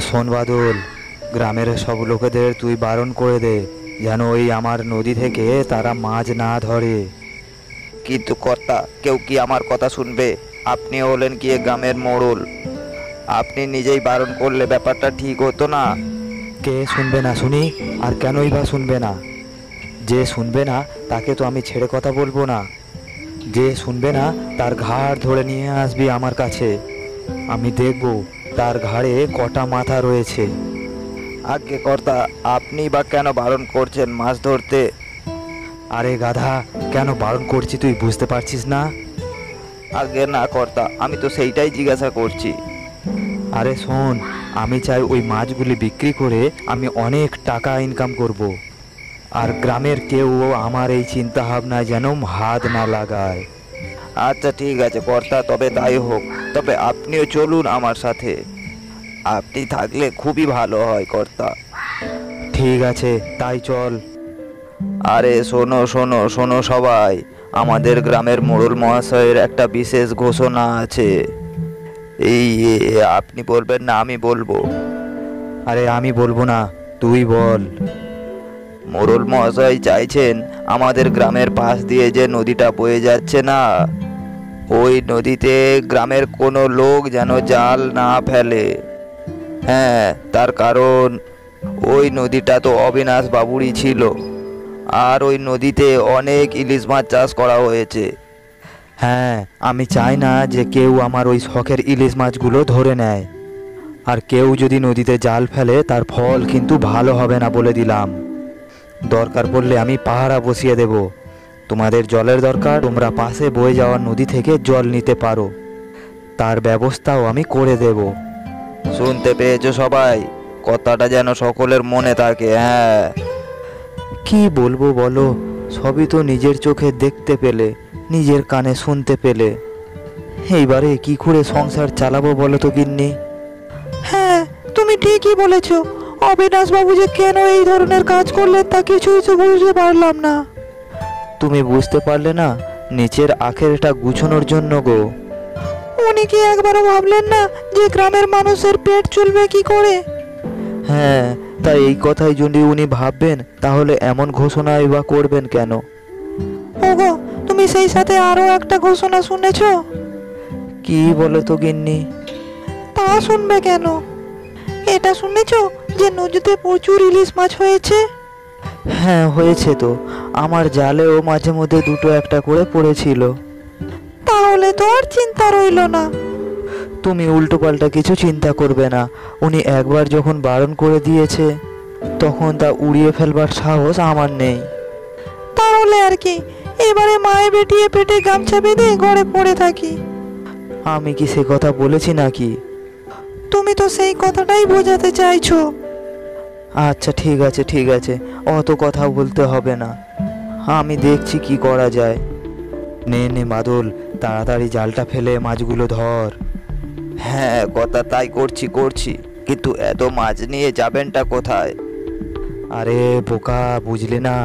শোন বাদল, গ্রামের সব লোকেদের তুই বারণ করে দে যেন ওই আমার নদী থেকে তারা মাছ না ধরে। কিন্তু কর্তা, কেউ কি আমার কথা শুনবে? আপনি হলেন গিয়ে গ্রামের মোড়ল, আপনি নিজেই বারণ করলে ব্যাপারটা ঠিক হতো না? কে শুনবে না শুনি? আর কেনই বা শুনবে না? যে শুনবে না তাকে তো আমি ছেড়ে কথা বলবো না। যে শুনবে না তার ঘাড় ধরে নিয়ে আসবি আমার কাছে, আমি দেখব তার ঘাড়ে কটা মাথা রয়েছে। আজ্ঞে কর্তা, আপনি বা কেন বারণ করছেন মাছ ধরতে? আরে গাধা, কেন বারণ করছি তুই বুঝতে পারছিস না? আজ্ঞে না কর্তা, আমি তো সেইটাই জিজ্ঞাসা করছি। আরে শোন, আমি চাই ওই মাছগুলি বিক্রি করে আমি অনেক টাকা ইনকাম করব। আর গ্রামের কেউ আমার এই চিন্তা ভাবনায় যেন হাত না লাগায়। আচ্ছা ঠিক আছে কর্তা, তবে তাই হোক। তবে আপনিও চলুন আমার সাথে, আপনি থাকলে খুবই ভালো হয় কর্তা। ঠিক আছে, তাই চল। আরে শোনো শোনো শোনো সবাই, আমাদের গ্রামের মোড়ল মহাশয়ের একটা বিশেষ ঘোষণা আছে। এই আপনি বলবেন না আমি বলবো? আরে আমি বলবো না, তুই বল। মোড়ল মহাশয় চাইছেন আমাদের গ্রামের পাশ দিয়ে যে নদীটা বয়ে যাচ্ছে না, ওই নদীতে গ্রামের কোনো লোক যেন জাল না ফেলে। হ্যাঁ, তার কারণ ওই নদীটা তো অবিনাশ বাবুরই ছিল, আর ওই নদীতে অনেক ইলিশ মাছ চাষ করা হয়েছে। হ্যাঁ, আমি চাই না যে কেউ আমার ওই শখের ইলিশ মাছগুলো ধরে নেয়। আর কেউ যদি নদীতে জাল ফেলে তার ফল কিন্তু ভালো হবে না বলে দিলাম। দরকার পড়লে আমি পাহারা বসিয়ে দেব। তোমাদের জলের দরকার, তোমরা পাশে বয়ে যাওয়া নদী থেকে জল নিতে পারো, তার ব্যবস্থাও আমি করে দেব। শুনতে পেয়েছো সবাই? কথাটা যেন সকলের মনে থাকে। হ্যাঁ, কি বলবো বলো, সবই তো নিজের চোখে দেখতে পেলে, নিজের কানে শুনতে পেলে। এইবারে কি করে সংসার চালাবো বলো তো গিন্নি? হ্যাঁ, তুমি ঠিকই বলেছ। অবিনাশ বাবু যে কেন এই ধরনের কাজ করলেন তা কিছুই তো বুঝতে পারলাম না। তুমি বুঝতে পারলে না? নিচের আখেরটা গুছানোর জন্য গো। উনি কি একবারও ভাবলেন না যে গ্রামের মানুষের পেট চলবে কি করে? হ্যাঁ, তাই এই কথাই যদি উনি ভাববেন তাহলে এমন ঘোষণাই বা করবেন কেন? ওগো, তুমি সেই সাথে আরো একটা ঘোষণা শুনেছো? কি বলো তো গিন্নি? তা শুনবে কেন? এটা শুনেছো যে নদীতে প্রচুর ইলিশ মাছ হয়েছে? হ্যাঁ, হয়েছে তো। আমার জালেও মাঝে মধ্যে দুটো একটা করে পড়েছিল। তাহলে তো আর চিন্তা রইলো না। তুমি উল্টো পাল্টা কিছু চিন্তা করবে না। উনি একবার যখন বারণ করে দিয়েছে তখন তা উড়িয়ে ফেলবার সাহস আমার নেই। তাহলে আর কি, এবারে মায়ে বেটিয়ে পেটে গামছা বেঁধে ঘরে পড়ে থাকি। আমি কি সে কথা বলেছি নাকি? তুমি তো সেই কথাটাই বোঝাতে চাইছো। আচ্ছা ঠিক আছে ঠিক আছে, অত কথা বলতে হবে না, আমি দেখছি কি করা যায়। নে নে বাদল, তাড়াতাড়ি জালটা ফেলে মাছগুলো ধর। হ্যাঁ কথা তাই করছি করছি, কিন্তু এত মাছ নিয়ে যাবেনটা কোথায়? আরে বোকা, বুঝলি না?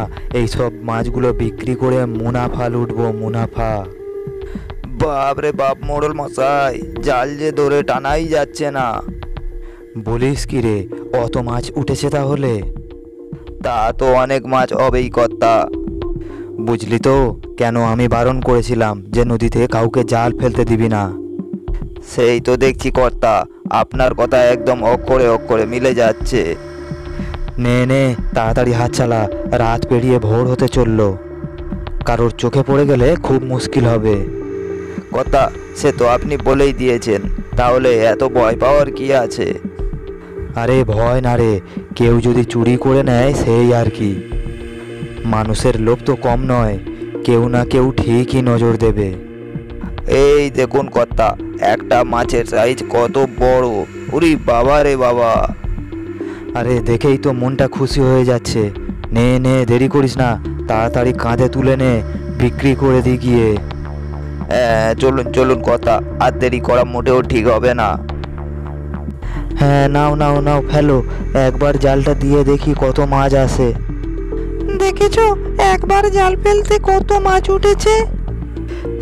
এইসব মাছগুলো বিক্রি করে মুনাফা লুটবো, মুনাফা। বাপ রে বাপ মোড়ল মশাই, জাল যে ধরে টানাই যাচ্ছে না। বলিস কি রে, অত মাছ উঠেছে তাহলে? তা তো অনেক মাছ হবেই কর্তা। বুঝলি তো কেন আমি বারণ করেছিলাম যে নদীতে কাউকে জাল ফেলতে দিবি না? সেই তো দেখছি কর্তা, আপনার কথা একদম অক্ষরে অক্ষরে মিলে যাচ্ছে। নে নে, তাড়াতাড়ি হাত চালা, রাত পেরিয়ে ভোর হতে চললো। কারোর চোখে পড়ে গেলে খুব মুশকিল হবে। কর্তা, সে তো আপনি বলেই দিয়েছেন, তাহলে এত ভয় পাওয়ার কি আছে? আরে ভয় না রে, কেউ যদি চুরি করে নেয় সেই আর কি। মানুষের লোভ তো কম নয়, কেউ না কেউ ঠিকই নজর দেবে। এই দেখুন কর্তা, একটা মাছের সাইজ কত বড়! উরি বাবা রে বাবা! আরে দেখেই তো মনটা খুশি হয়ে যাচ্ছে। নে নে, দেরি করিস না, তাড়াতাড়ি কাঁধে তুলে নে, বিক্রি করে দি গিয়ে। হ্যাঁ চলুন চলুন কর্তা, আর দেরি করা মোটেও ঠিক হবে না। হ্যাঁ, নাও নাও নাও, ফেলো। একবার জালটা দিয়ে দেখি কত মাছ আসে। দেখেছো একবার জাল ফেলতে কত মাছ উঠেছে?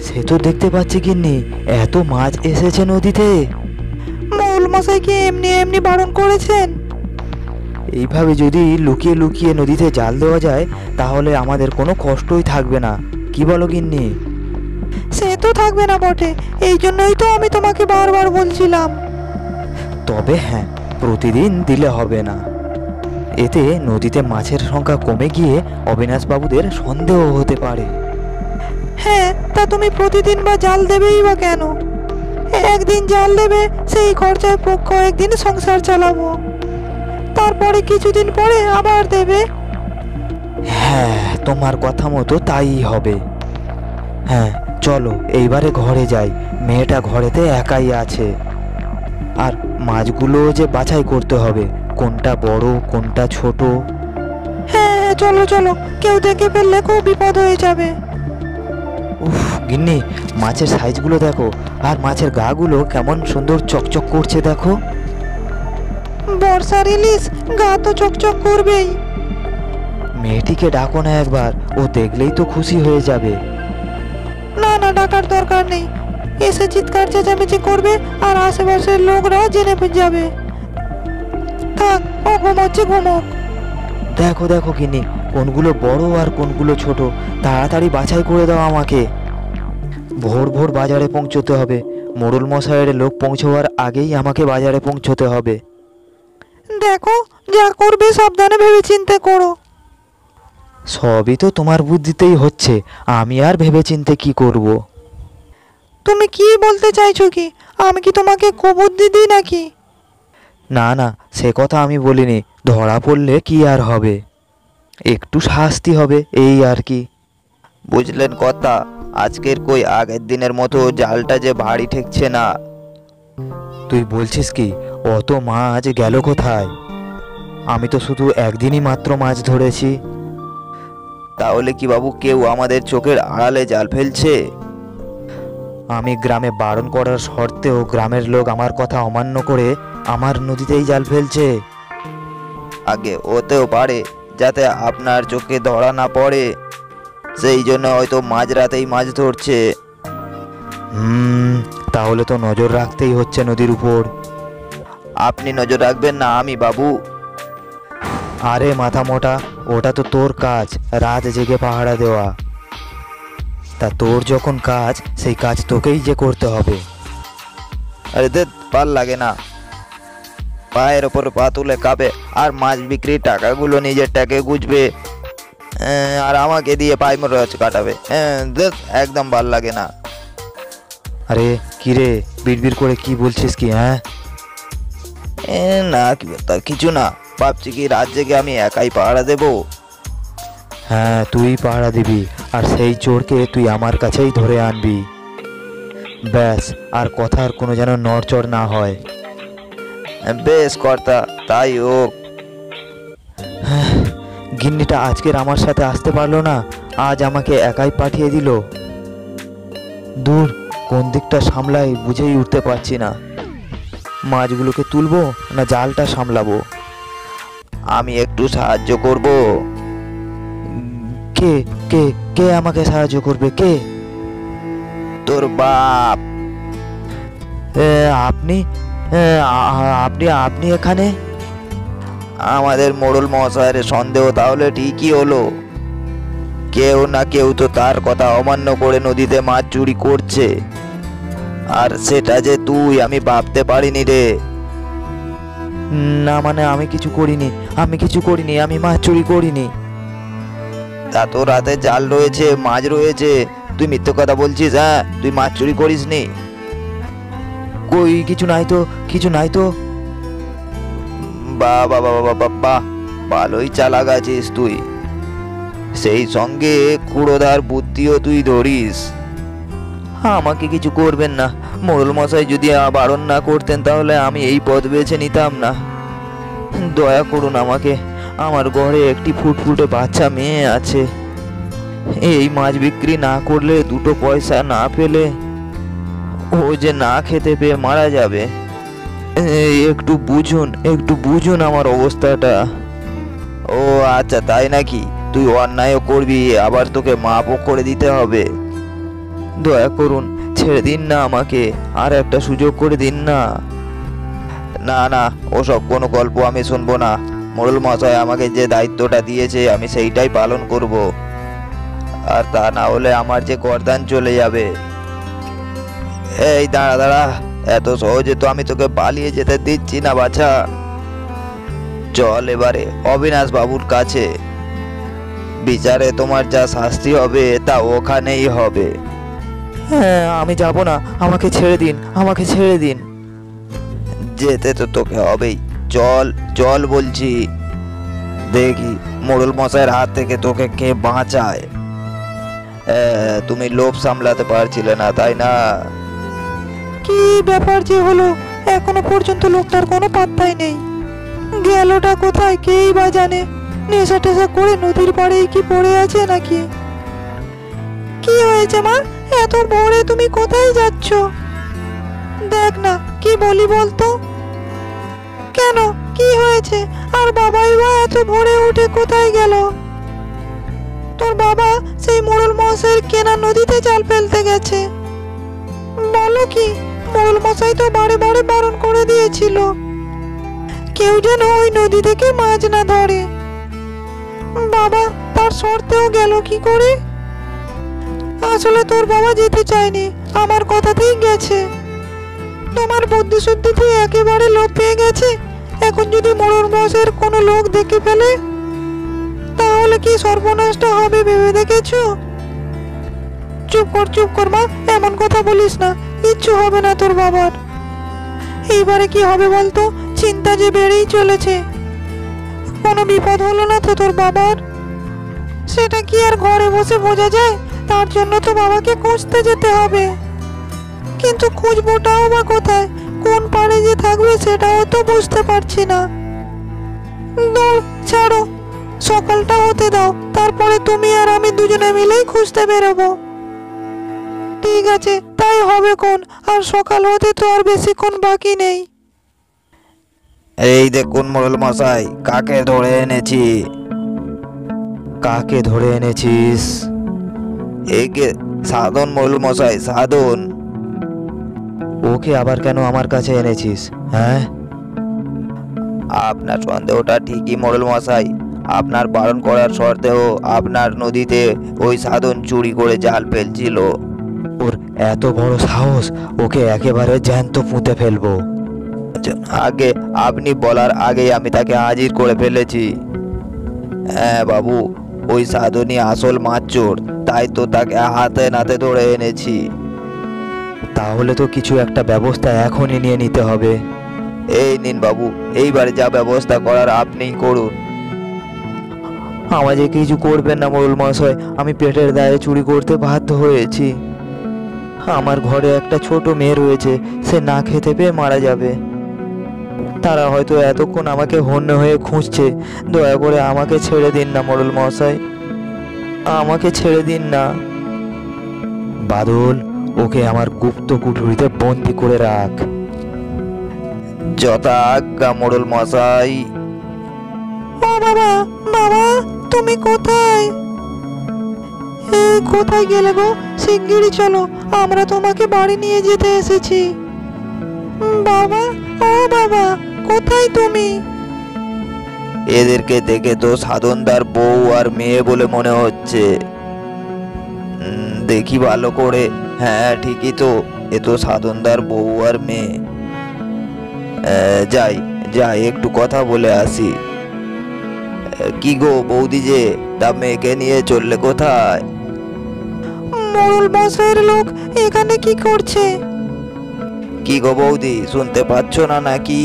সে তো দেখতে পাচ্ছি গিন্নি, এত মাছ এসেছে নদীতে। মৌল মোড়ল মশাই কি এমনি এমনি বারণ করেছেন? এইভাবে যদি লুকিয়ে লুকিয়ে নদীতে জাল দেওয়া যায় তাহলে আমাদের কোনো কষ্টই থাকবে না, কি বলো গিন্নি? সে তো থাকবে না বটে, এই জন্যই তো আমি তোমাকে বারবার বলছিলাম। তবে হ্যাঁ, প্রতিদিন দিলে হবে না, এতে নদীতে মাছের সংখ্যা কমে গিয়ে অবিনাশবাবুদের সন্দেহ হতে পারে। হ্যাঁ, তা তুমি প্রতিদিন বা জাল দেবেই বা কেন? একদিন জাল দেবে, সেই খরচায় কয়েকদিন সংসার চালাবো, তারপরে কিছুদিন পরে আবার দেবে। হ্যাঁ, তোমার কথা মতো তাই হবে। হ্যাঁ চলো এইবারে ঘরে যাই, মেয়েটা ঘরেতে একাই আছে। আর মাছগুলো যে বাছাই করতে হবে, কোনটা বড় কোনটা ছোট। হ্যাঁ হ্যাঁ, চলো চলো, কেউ দেখে ফেললে খুব বিপদ হয়ে যাবে। উফ গিন্নি, মাছের সাইজগুলো দেখো, আর মাছের গাগুলো কেমন সুন্দর চকচক করছে দেখো। বর্ষার ইলিশ, গা তো চকচক করবেই। মেয়েটিকে ডাকো না একবার, ও দেখলেই তো খুশি হয়ে যাবে। না না, ডাকার দরকার নেই, এসে চিৎকার চেঁচামেচি করবে আর আশেপাশের লোকরা জেনে যাবে। থাক, ও ঘুমোচ্ছে, ঘুমোক। দেখো দেখো গিন্নি, কোনগুলো বড় আর কোনগুলো ছোট, তাড়াতাড়ি বাছাই করে দাও আমাকে। ভোর ভোর বাজারে পৌঁছতে হবে, মোড়ল মশাইয়ের লোক পৌঁছবার আগেই আমাকে বাজারে পৌঁছতে হবে। দেখো, যা করবে সাবধানে ভেবে চিন্তে করো। সবই তো তোমার বুদ্ধিতেই হচ্ছে, আমি আর ভেবেচিন্তে কি করব? তুমি কি বলতে চাইছো কি? আমি কি তোমাকে কুবুদ্ধি দিই নাকি? না না, সে কথা আমি বলিনি, ধরা পড়লে কি আর হবে, একটু শাস্তি হবে এই আর কি। বুঝলেন কথা, আজকের কই আগের দিনের মতো জালটা যে ভারী ঠেকছে না। তুই বলছিস কি? অত মাছ গেল কোথায়? আমি তো শুধু একদিনই মাত্র মাছ ধরেছি। তাহলে কি বাবু কেউ আমাদের চোখের আড়ালে জাল ফেলছে? আমি গ্রামে বারণ করার সত্ত্বেও গ্রামের লোক আমার কথা অমান্য করে আমার নদীতেই জাল ফেলছে। আগে হতেও পারে যাতে আপনার চোখে ধরা না পড়ে, সেই জন্য হয়তো মাঝরাতেই মাছ ধরছে। তাহলে তো নজর রাখতেই হচ্ছে নদীর উপর। আপনি নজর রাখবেন না আমি বাবু? আরে মাথা মোটা, ওটা তো তোর কাজ, রাত জেগে পাহারা দেওয়া। তা তোর যখন কাজ, সেই কাজ তোকেই যে করতে হবে। আরে দেখ, ভাল লাগে না, পায়ের ওপর পা তুলে কাঁপে, আর মাছ বিক্রির টাকাগুলো নিজের টাকে গুজবে, আর আমাকে দিয়ে পাই মরচ কাটাবে। দেখ, একদম ভাল লাগে না। আরে কিরে, বিড়বিড় করে কি বলছিস কি? হ্যাঁ না তা কিছু না, ভাবছি কি রাত জেগে আমি একাই পাহারা দেবো। হ্যাঁ, তুই পাহারা দিবি, আর সেই চোরকে তুই আমার কাছেই ধরে আনবি। ব্যাস, আর কথার কোনো যেন নড়চড় না হয়। বেশ কর্তা, তাই হোক। গিন্নিটা আজকের আমার সাথে আসতে পারলো না, আজ আমাকে একাই পাঠিয়ে দিল। দূর, কোন দিকটা সামলাই বুঝেই উঠতে পারছি না। মাছগুলোকে তুলবো না জালটা সামলাবো? আমি একটু সাহায্য করব। কে কে কে আমাকে সাহায্য করবে? কে? তোর বাপ। আপনি? আপনি আপনি এখানে? আমাদের মোড়ল মহাশয়ের সন্দেহ তাহলে ঠিকই হলো, কেউ না কেউ তো তার কথা অমান্য করে নদীতে মাছ চুরি করছে, আর সেটা যে তুই আমি ভাবতে পারিনি রে। না মানে আমি কিছু করিনি, আমি মাছ চুরি করিনি। তা তোর রাতে জাল রয়েছে, মাছ রয়েছে, তুই মিথ্যে কথা বলছিস? হ্যাঁ, তুই মাছ চুরি করিসনি? কই কিছু নাই তো। বাহ বাহ বাহ বাহ বাহ, ভালোই চালাক আছিস তুই, সেই সঙ্গে কুড়োদার বুদ্ধিও তুই ধরিস। আমাকে কিছু করবেন না, মোড়ল মশাই যদি বারণ না করতেন তাহলে আমি এই পথ বেছে নিতাম না। দয়া করুন আমাকে, আমার ঘরে একটি ফুটফুটে বাচ্চা মেয়ে আছে, এই মাছ বিক্রি না করলে দুটো পয়সা না পেলে ও যে না খেতে পেয়ে মারা যাবে। একটু বুঝুন আমার অবস্থাটা। ও আচ্ছা, তাই নাকি? তুই অন্যায়ও করবি, আবার তোকে মাপও করে দিতে হবে। দয়া করুন, ছেড়ে দিন না আমাকে, আর একটা সুযোগ করে দিন না। না না, ওসব কোনো গল্প আমি শুনবো না। মোড়ল মশাই আমাকে যে দায়িত্বটা দিয়েছে আমি সেইটাই পালন করব। আর তা না হলে আমার যে গর্দান চলে যাবে। এই দাঁড়া দাঁড়া, এত সহজে তো আমি তোকে পালিয়ে যেতে দিচ্ছি না বাছা। চল এবারে অবিনাশ বাবুর কাছে। বিচারে তোমার যা শাস্তি হবে তা ওখানেই হবে। হ্যাঁ, আমি যাব না, আমাকে ছেড়ে দিন, আমাকে ছেড়ে দিন। যেতে তো তোকে হবেই। চল চল বলছি, দেখি মোড়ল মশাইয়ের হাত থেকে তোকে কে বাঁচায়। তুমি লোভ সামলাতে পারছিলে না, তাই না? কি ব্যাপার যে হলো, এখনো পর্যন্ত লোকটার কোনো পাত্তাই নেই। গেলটা কোথায় কেই বা জানে। নেশা টেশা করে নদীর পাড়েই কি পড়ে আছে নাকি? কি হয়েছে মা, এত ভোরে তুমি কোথায় যাচ্ছ? দেখ না কি বলি বলতো। কেন, কি হয়েছে? আর বাবাই বা এত ভোরে উঠে কোথায় গেল? তোর বাবা সেই মোড়ল মশাইয়ের কেনা নদীতে জাল ফেলতে গেছে। বলো কি, মোড়ল মশাই তো বারে বারে বারণ করে দিয়েছিল কেউ যেন ওই নদী থেকে মাছ না ধরে। বাবা তার শর্তেও গেল কি করে? আসলে তোর বাবা যেতে চায়নি, আমার কথাতেই গেছে। তোমার বুদ্ধি শুদ্ধিতে একেবারে লোপ পেয়ে গেছে। এখন যদি মোড়ল মশাইয়ের কোনো লোক দেখে ফেলে তাহলে কি সর্বনাশটা হবে ভেবে দেখেছো? চুপ কর মা, এমন কথা বলিস না। কিচ্ছু হবে না তোর বাবার। এইবারে কি হবে বলতো? চিন্তা যে বেড়েই চলেছে। কোনো বিপদ হলো না তো তোর বাবার? সেটা কি আর ঘরে বসে বোঝা যায়? তার জন্য তো বাবাকে খুঁজতে যেতে হবে। কিন্তু খুঁজবোটাও বা কোথায়? কোন পাড়ে যে থাকবে সেটাও তো বুঝতে পারছি না। দৌড় ছাড়ো, সকালটা হতে দাও, তারপরে তুমি আর আমি দুজনে মিলেই খুঁজতে বেরোবো। ঠিক আছে, তাই হবে কোন। আর সকাল হতে তো আর বেশিক্ষণ বাকি নেই। এই দেখুন মোড়ল মশাই, কাকে ধরে এনেছি। কাকে ধরে এনেছিস? একে সাধন মোড়ল মশাই, সাধন। ওকে আবার কেন আমার কাছে এনেছিস? হ্যাঁ, আপনার সন্দেহটা ঠিকই মোড়ল মশাই। আপনার বারণ করার শর্তেও আপনার নদীতে ওই সাধন চুরি করে জাল ফেলছিল। ওর এত বড় সাহস, ওকে একেবারে জ্যান্ত পুঁতে ফেলবো। আগে আপনি বলার আগেই আমি তাকে হাজির করে ফেলেছি। হ্যাঁ বাবু, ওই সাধনই আসল মাছ চোর, তাই তো তাকে হাতে নাতে ধরে এনেছি। তাহলে তো কিছু একটা ব্যবস্থা এখনই নিয়ে নিতে হবে। এই নিন বাবু, এইবারে যা ব্যবস্থা করার আপনিই করুন। আমাকে কিছু করবেন না মোড়ল মশাই, আমি পেটের দায়ে চুরি করতে বাধ্য হয়েছি। আমার ঘরে একটা ছোট মেয়ে রয়েছে, সে না খেতে পেয়ে মারা যাবে। তারা হয়তো এতক্ষণ আমাকে হন্য হয়ে খুঁজছে। দয়া করে আমাকে ছেড়ে দিন না মোড়ল মশাই, আমাকে ছেড়ে দিন না। বাদল, ওকে আমার গুপ্ত কুঠুরিতে বন্দি করে রাখ। যথা আজ্ঞা মোড়ল মশাই। ও বাবা, বাবা তুমি কোথায়? কোথায় গেলে গো? শিগগিরই চলো, আমরা তোমাকে বাড়ি নিয়ে যেতে এসেছি। বাবা, ও বাবা, কোথায় তুমি? এদেরকে দেখে তো সাধনদার বউ আর মেয়ে বলে মনে হচ্ছে। দেখি ভালো করে। হ্যাঁ ঠিকই তো, এ তো সাধনদার বউ আর মেয়ে। যাই যাই, একটু কথা বলে আসি। কি গো বৌদি, যে তা মেয়েকে নিয়ে চললে কোথায়? মোড়ল মশাইয়ের লোক এখানে কি করছে? কি গো বৌদি, শুনতে পাচ্ছ না নাকি?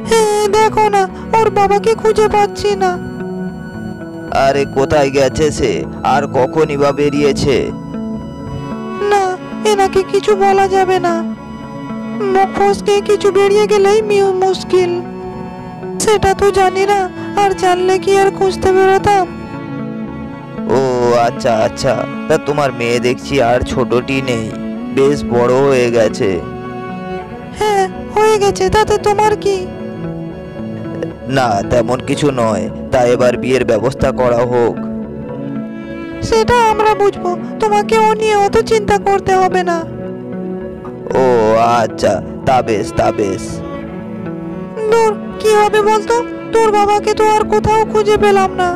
হ্যাঁ দেখো না, ওর বাবাকে খুঁজে পাচ্ছি না। আরে কোথায় গেছে সে, আর কখনই বা বেরিয়েছে? না, এনাকে কিছু বলা যাবে না। মুখ ফসকে কিছু বেরিয়ে গেলেই মুশকিল। সেটা তো জানি না, আর জানলে কি আর খুঁজতে বেরোতাম? ও আচ্ছা আচ্ছা, তা তোমার মেয়ে দেখছি আর ছোটটি নেই, বেশ বড় হয়ে গেছে। হ্যাঁ হয়ে গেছে, তাতে তোমার কি? না তেমন কিছু নয়, তা এবার বিয়ের ব্যবস্থা করা হোক। সেটা আমরা বুঝবো, তোমাকে ও নিয়ে অত চিন্তা করতে হবে না। ও আচ্ছা, তা বেশ তা বেশ। দূর, কি হবে বলতো? তোর বাবাকে তো আর কোথাও খুঁজে পেলাম না।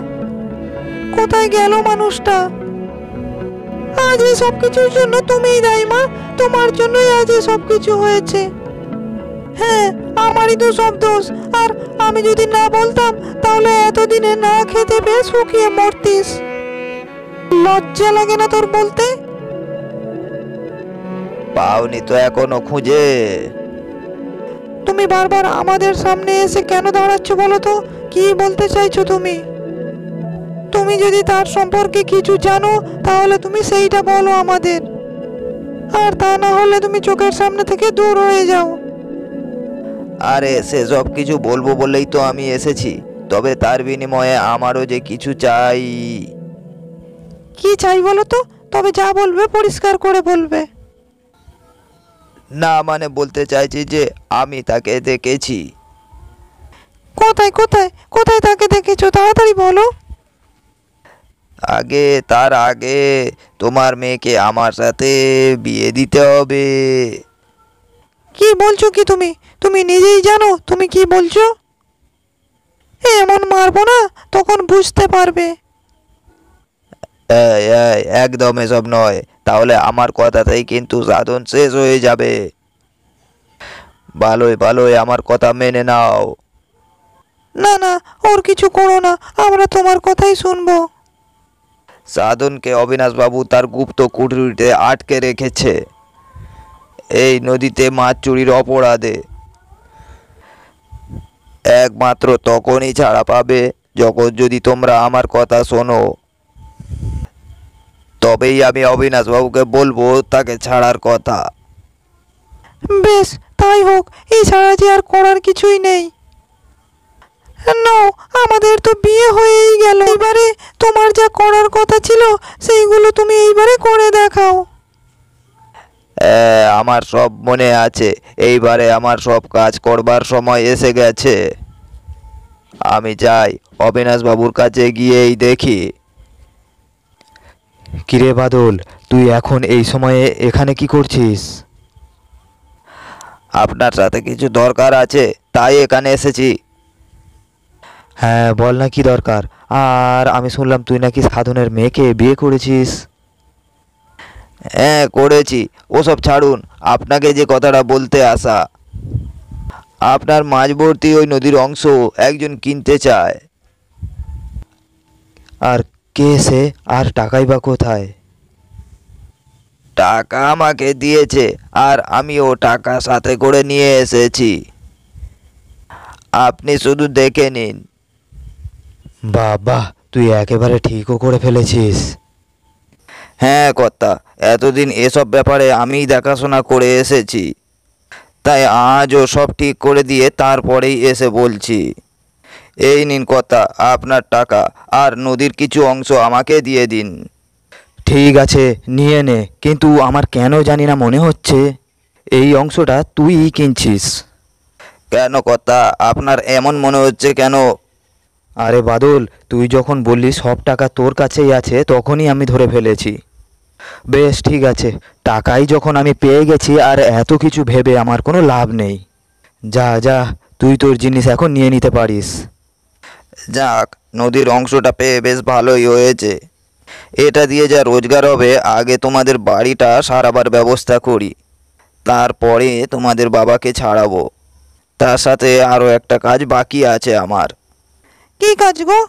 কোথায় গেল মানুষটা? আজ এই সবকিছুর জন্য তুমিই দায়ী মা। তোমার জন্যই আজ এই সবকিছু হয়েছে। হ্যাঁ, আমারই তো সব দোষ। আর আমি যদি না বলতাম তাহলে এতদিনে না খেতে পেয়ে শুকিয়ে মরতিস। লজ্জা লাগে না তোর বলতে? পাওনি তো এখনো খুঁজে? তুমি বারবার আমাদের সামনে এসে কেন দাঁড়াচ্ছ বলো তো? কি বলতে চাইছো তুমি? তুমি যদি তার সম্পর্কে কিছু জানো তাহলে তুমি সেইটা বলো আমাদের, আর তা না হলে তুমি চোখের সামনে থেকে দূর হয়ে যাও। আরে সেসব কিছু বলবো বলেই তো আমি এসেছি, তবে তার বিনিময়ে আমারও যে কিছু চাই। কি চাই বলো তো? তবে যা বলবে পরিষ্কার করে বলবে। না মানে বলতে চাইছি যে আমি তাকে দেখেছি। কোথায় কোথায় কোথায় তাকে দেখেছো? তাড়াতাড়ি বলো। তার আগে তোমার মেয়েকে আমার সাথে বিয়ে দিতে হবে। কি বলছো কি তুমি? তুমি নিজেই জানো তুমি কি বলছো? এমন মারবো না, তখন বুঝতে পারবে। এই, এই, একদম এসব নয়, তাহলে আমার কথাতেই কিন্তু সাধন শেষ হয়ে যাবে। ভালোই ভালোই আমার কথা মেনে নাও। না না, ওর কিছু করো না, আমরা তোমার কথাই শুনবো। সাধনকে অবিনাশবাবু তার গুপ্ত কুঠুরিতে আটকে রেখেছে এই নদীতে মাছ চুরির অপরাধে। একমাত্র তখনই ছাড়া পাবে যখন যদি তোমরা আমার কথা শোনো। তবেই আমি অবিনাশবাবুকে বলবো তাকে ছাড়ার কথা। বেশ, তাই হোক। এছাড়া যে আর করার কিছুই নেই। নাও, আমাদের তো বিয়ে হয়েই গেল। এবারে তোমার যা করার কথা ছিল সেইগুলো তুমি এইবারে করে দেখাও। আমার সব মনে আছে, এইবারে আমার সব কাজ করবার সময় এসে গেছে। আমি যাই, অবিনাশবাবুর কাছে গিয়েই দেখি। কিরে বাদল, তুই এখন এই সময়ে এখানে কি করছিস? আপনার সাথে কিছু দরকার আছে, তাই এখানে এসেছি। হ্যাঁ, বল না কি দরকার। আর আমি শুনলাম তুই নাকি সাধনের মেয়েকে বিয়ে করেছিস। হ্যাঁ করেছি, ওসব ছাড়ুন। আপনাকে যে কথাটা বলতে আসা, আপনার মাঝবর্তী ওই নদীর অংশ একজন কিনতে চায়। আর কে সে? আর টাকাই বা কোথায়? টাকা আমাকে দিয়েছে, আর আমিও টাকা সাথে করে নিয়ে এসেছি। আপনি শুধু দেখে নিন। বাহ, তুই একেবারে ঠিকও করে ফেলেছিস। হ্যাঁ কর্তা, এতদিন এসব ব্যাপারে আমিই দেখাশোনা করে এসেছি, তাই আজও সব ঠিক করে দিয়ে তারপরেই এসে বলছি। এই নিন কর্তা আপনার টাকা, আর নদীর কিছু অংশ আমাকে দিয়ে দিন। ঠিক আছে, নিয়ে নে, কিন্তু আমার কেন জানি না মনে হচ্ছে এই অংশটা তুইই কিনছিস। কেন কর্তা, আপনার এমন মনে হচ্ছে কেন? আরে বাদল, তুই যখন বললি সব টাকা তোর কাছেই আছে তখনই আমি ধরে ফেলেছি। বেশ ঠিক আছে, টাকাই যখন আমি পেয়ে গেছি আর এত কিছু ভেবে আমার কোনো লাভ নেই। যা যা, তুই তোর জিনিস এখন নিয়ে নিতে পারিস। যাক, নদীর অংশটা পেয়ে বেশ ভালোই হয়েছে। এটা দিয়ে যা রোজগার হবে, আগে তোমাদের বাড়িটা সারাবার ব্যবস্থা করি, তারপরে তোমাদের বাবাকে ছাড়াবো। তার সাথে আরও একটা কাজ বাকি আছে আমার। কি কাজ গো?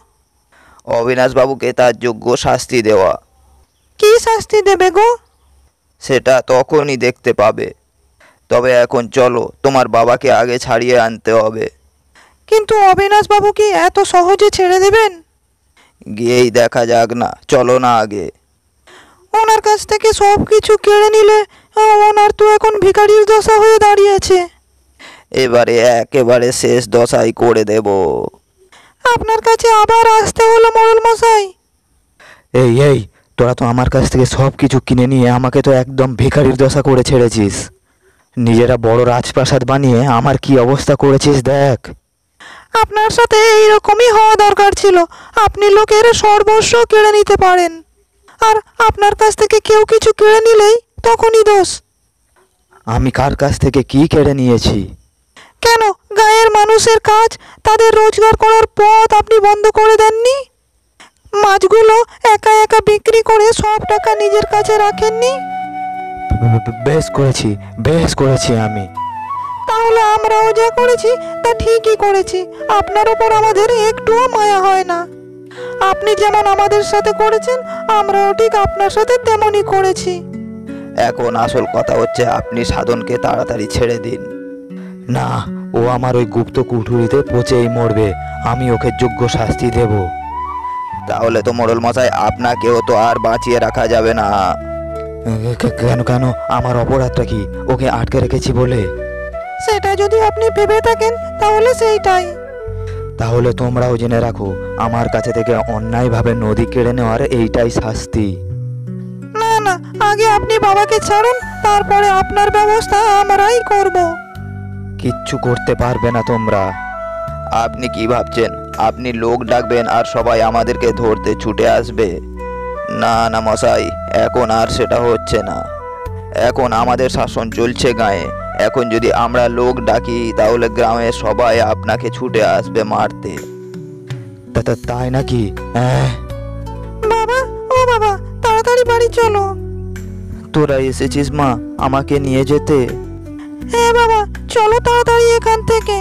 অবিনাশবাবুকে তার যোগ্য শাস্তি দেওয়া। কি শাস্তি দেবে গো? সেটা তখনই দেখতে পাবে। তবে এখন চলো, তোমার বাবাকে আগে ছাড়িয়ে আনতে হবে। কিন্তু অবিনাশ বাবু কি এত সহজে ছেড়ে দেবেন? গিয়েই দেখা যাক না, চলো না আগে। ওনার কাছ থেকে সব কিছু কেড়ে নিলে ওনার তো এখন ভিখারির দশা হয়ে দাঁড়িয়েছে। এবারে একেবারে শেষ দশাই করে দেব। আপনার কাছে আবার আসতে হলো মোড়ল মশাই। এই, তোরা তো আমার কাছ থেকে সব কিছু কিনে নিয়ে আমাকে তো একদম ভিখারির দশা করে ছেড়েছিস। নিজেরা বড় রাজপ্রাসাদ বানিয়ে আমার কি অবস্থা করেছিস দেখ। আপনার সাথে এইরকমই হওয়া দরকার ছিল। আপনি লোকের সর্বস্ব কেড়ে নিতে পারেন, আর আপনার কাছ থেকে কেউ কিছু কেড়ে নিলেই তখনই দোষ। আমি কার কাছ থেকে কি কেড়ে নিয়েছি? কেন, গায়ের মানুষের কাজ, তাদের রোজগার করার পথ আপনি বন্ধ করে দেননি? মাছগুলো একা একা বিক্রি করে সব টাকা নিজের কাছে রাখেননি? বেশ করেছি আমি। তাহলে আমরাও যা করেছি তা ঠিকই করেছি। আপনার ওপর আমাদের একটুও মায়া হয় না। আপনি যেমন আমাদের সাথে করেছেন, আমরাও ঠিক আপনার সাথে তেমনই করেছি। এখন আসল কথা হচ্ছে আপনি সাধনকে তাড়াতাড়ি ছেড়ে দিন। না, ও আমার ওই গুপ্ত কুঠুরিতে পচেই মরবে। আমি ওকে যোগ্য শাস্তি দেব। তাহলে তো মোড়ল মশাই আপনাকেও তো আর বাঁচিয়ে রাখা যাবে না। কেন? আমার অপরাধটা কি? ওকে আটকে রেখেছি বলে? সেটা যদি আপনি ভেবে থাকেন তাহলে সেইটাই। তাহলে তোমরাও জেনে রাখো, আমার কাছে থেকে অন্যায়ভাবে নদী কেড়ে নেওয়ার এইটাই শাস্তি। না না, আগে আপনি বাবাকে ছাড়ুন, তারপরে আপনার ব্যবস্থা আমরাই করব। কিচ্ছু করতে পারবে না তোমরা। আপনি কি ভাবছেন আপনি লোক ডাকবেন আর সবাই আমাদেরকে ধরতে ছুটে আসবে? না না মশাই, এখন আর সেটা হচ্ছে না। এখন আমাদের শাসন চলছে গায়ে। এখন যদি আমরা লোক ডাকি তাহলে গ্রামে সবাই আপনাকে ছুটে আসবে মারতে। তাই নাকি? বাবা, ও বাবা, তাড়াতাড়ি বাড়ি চলো। তোরা এসেছিস মা আমাকে নিয়ে যেতে? হ্যাঁ বাবা, চলো তাড়াতাড়ি এখান থেকে।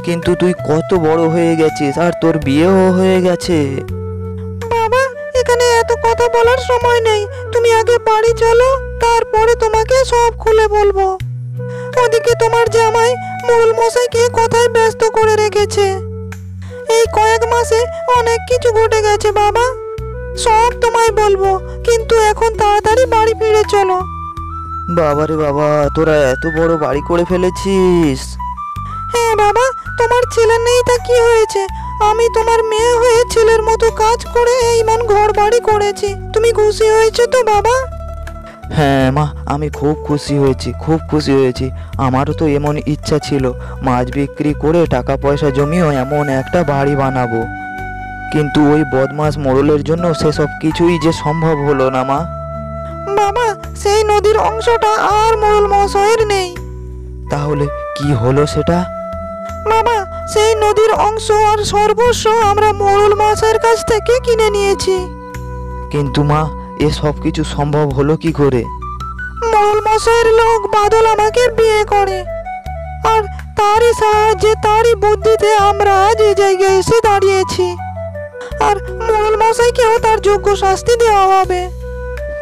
কিন্তু তুই কত বড় হয়ে গেছিস আর তোর বিয়েও হয়ে গেছে। বাবা, এখানে এত কথা বলার সময় নেই। তুমি আগে বাড়ি চলো, তারপরে তোমাকে সব খুলে বলবো। ওদিকে তোমার জামাই মোড়ল মশাইকে কথায় ব্যস্ত করে রেখেছে। এই কয়েক মাসে অনেক কিছু ঘটে গেছে বাবা, সব তোমায় বলবো। কিন্তু এখন তাড়াতাড়ি বাড়ি ফিরে চলো। বাবারে বাবা, তোরা এত বড় বাড়ি করে ফেলেছিস। হ্যাঁ বাবা, তোমার ছেলে নেই তা কি হয়েছে? আমি তোমার মেয়ে হয়ে ছেলের মতো কাজ করে এই মন ঘর বাড়ি করেছি। তুমি খুশি হয়েছো তো বাবা? হ্যাঁ মা, আমি খুব খুশি হয়েছি। আমারও তো এমন ইচ্ছা ছিল, মাছ বিক্রি করে টাকা পয়সা জমিয়েও এমন একটা বাড়ি বানাবো। কিন্তু ওই বদমাস মোড়লের জন্য সেসব কিছুই যে সম্ভব হলো না মা। বাবা, সেই নদীর অংশটা আর মোড়ল মশাইয়ের নেই। তাহলে কি হলো সেটা? বাবা, সেই নদীর অংশ আর সর্বস্ব আমরা মোড়ল মশাইয়ের কাছ থেকে কিনে নিয়েছি। কিন্তু মা, এ সব কিছু সম্ভব হলো কি করে? মোড়ল মশাইয়ের লোক বাদল আমাকে বিয়ে করে, আর তারই সাহায্যে, তারই বুদ্ধিতে আমরা আজ এই জায়গায় এসে দাঁড়িয়েছি। আর মোড়ল মশাইকেও তার যোগ্য শাস্তি দেওয়া হবে।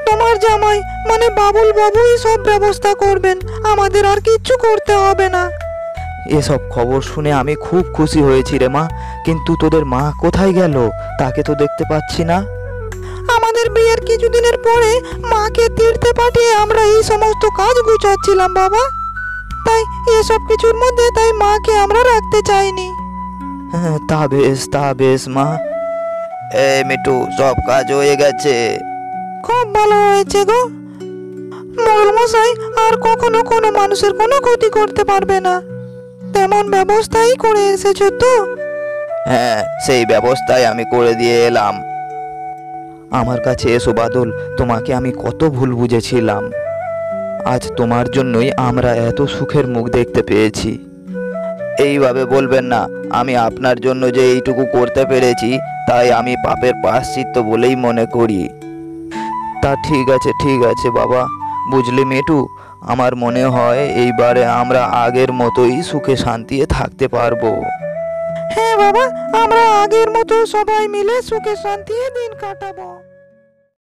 তোমার জামাই মানে বাবুল বাবুই সব ব্যবস্থা করবেন, আমাদের আর কিচ্ছু করতে হবে না। এসব খবর শুনে আমি খুব খুশি হয়েছি রে মা। কিন্তু তোদের মা কোথায় গেল? তাকে তো দেখতে পাচ্ছি না। আমাদের বিয়ের কিছুদিনের পরে মাকে তীর্থে পাঠিয়ে আমরা এই সমস্ত কাজ গুছাচ্ছিলাম বাবা। তাই এসব কিছুর মধ্যে তাই মাকে আমরা রাখতে চাইনি। হ্যাঁ, তা বেশ মা। এই মিঠু, সব কাজ হয়ে গেছে। খুব ভালো হয়েছে গো। মোড়ল মশাই আর কখনো কোনো মানুষের কোনো ক্ষতি করতে পারবে না, তেমন ব্যবস্থাই করে এসেছো তো? হ্যাঁ, সেই ব্যবস্থাই আমি করে দিয়ে এলাম। আমার কাছে এসো বাদল, তোমাকে আমি কত ভুল বুঝেছিলাম। আজ তোমার জন্যই আমরা এত সুখের মুখ দেখতে পেয়েছি। এইভাবে বলবেন না। আমি আপনার জন্য যে এইটুকু করতে পেরেছি তাই আমি পাপের প্রায়শ্চিত্ত বলেই মনে করি। তা ঠিক আছে বাবা। বুঝলি মিঠু, আমার মনে হয় এইবারে আমরা আগের মতোই সুখে শান্তিতে থাকতে পারবো। হ্যাঁ বাবা, আমরা আগের মতো সবাই মিলে সুখে শান্তিতে দিন কাটাবো।